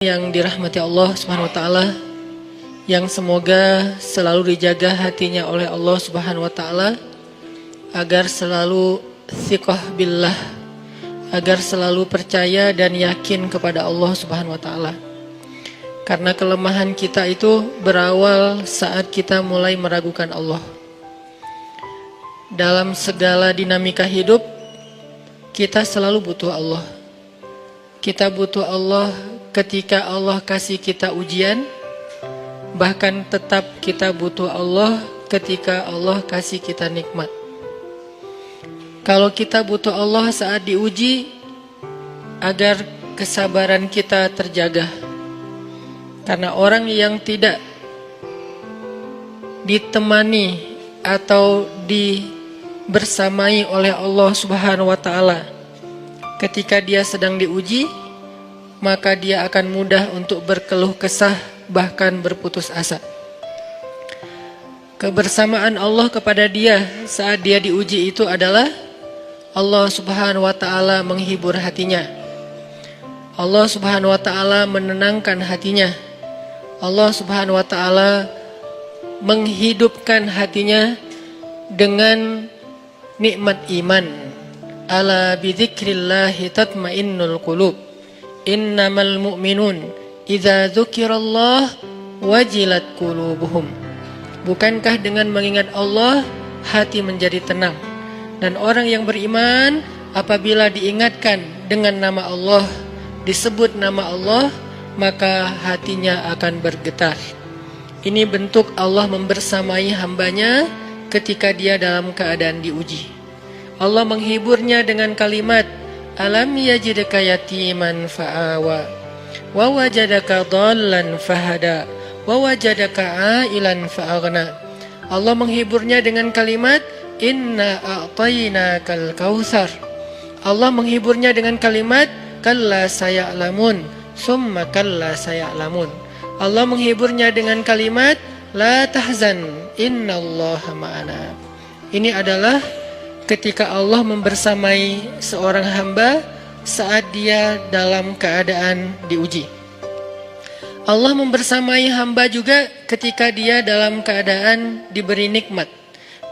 Yang dirahmati Allah Subhanahu wa taala, yang semoga selalu dijaga hatinya oleh Allah Subhanahu wa taala agar selalu thiqah billah, agar selalu percaya dan yakin kepada Allah Subhanahu wa taala. Karena kelemahan kita itu berawal saat kita mulai meragukan Allah. Dalam segala dinamika hidup, kita selalu butuh Allah. Kita butuh Allah ketika Allah kasih kita ujian, bahkan tetap kita butuh Allah ketika Allah kasih kita nikmat. Kalau kita butuh Allah saat diuji, agar kesabaran kita terjaga. Karena orang yang tidak ditemani atau dibersamai oleh Allah Subhanahu wa taala ketika dia sedang diuji, maka dia akan mudah untuk berkeluh kesah, bahkan berputus asa. Kebersamaan Allah kepada dia saat dia diuji itu adalah Allah Subhanahu wa taala menghibur hatinya. Allah Subhanahu wa taala menenangkan hatinya. Allah Subhanahu wa taala menghidupkan hatinya dengan nikmat iman. Ala bidzikrillahi tatmainnul qulub. Innamal mu'minun idza dzukirallah wajilat qulubuhum. Bukankah dengan mengingat Allah hati menjadi tenang? Dan orang yang beriman apabila diingatkan dengan nama Allah, disebut nama Allah, maka hatinya akan bergetar. Ini bentuk Allah membersamai hambanya ketika dia dalam keadaan diuji. Allah menghiburnya dengan kalimat, alam yajidka yatiman fa'awa wa wajadaka dhallan fahada wa wajadaka ailan fa'aghna. Allah menghiburnya dengan kalimat, inna a'tainakal kautsar. Allah menghiburnya dengan kalimat, kalla saya'lamun summa kalla saya'lamun. Allah menghiburnya dengan kalimat, la tahzan innallaha ma'ana. Ini adalah ketika Allah membersamai seorang hamba saat dia dalam keadaan diuji. Allah membersamai hamba juga ketika dia dalam keadaan diberi nikmat.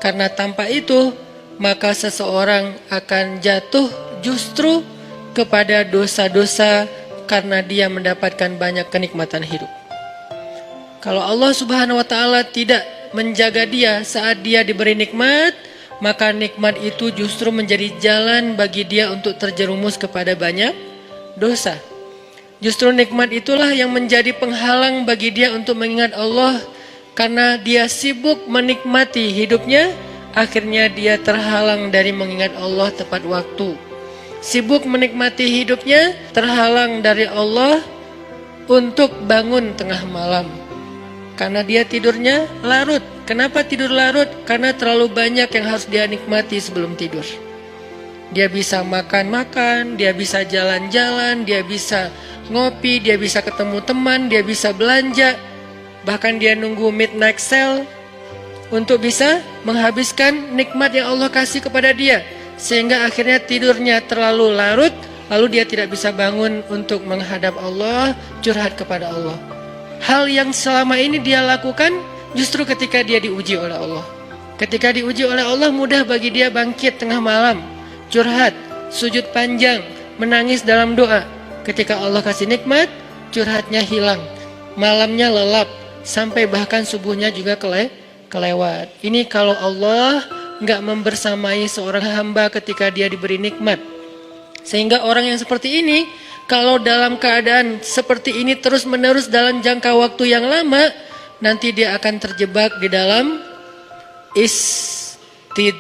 Karena tanpa itu, maka seseorang akan jatuh justru kepada dosa-dosa karena dia mendapatkan banyak kenikmatan hidup. Kalau Allah Subhanahu wa taala tidak menjaga dia saat dia diberi nikmat, maka nikmat itu justru menjadi jalan bagi dia untuk terjerumus kepada banyak dosa. Justru nikmat itulah yang menjadi penghalang bagi dia untuk mengingat Allah. Karena dia sibuk menikmati hidupnya, akhirnya dia terhalang dari mengingat Allah tepat waktu. Sibuk menikmati hidupnya, terhalang dari Allah untuk bangun tengah malam. Karena dia tidurnya larut. Kenapa tidur larut? Karena terlalu banyak yang harus dia nikmati sebelum tidur. Dia bisa makan-makan, dia bisa jalan-jalan, dia bisa ngopi, dia bisa ketemu teman, dia bisa belanja. Bahkan dia nunggu midnight sale untuk bisa menghabiskan nikmat yang Allah kasih kepada dia. Sehingga akhirnya tidurnya terlalu larut, lalu dia tidak bisa bangun untuk menghadap Allah, curhat kepada Allah. Hal yang selama ini dia lakukan justru ketika dia diuji oleh Allah. Ketika diuji oleh Allah, mudah bagi dia bangkit tengah malam, curhat, sujud panjang, menangis dalam doa. Ketika Allah kasih nikmat, curhatnya hilang, malamnya lelap, sampai bahkan subuhnya juga kelewat. Ini kalau Allah nggak membersamai seorang hamba ketika dia diberi nikmat. Sehingga orang yang seperti ini, kalau dalam keadaan seperti ini terus-menerus dalam jangka waktu yang lama, nanti dia akan terjebak di dalam istidraj.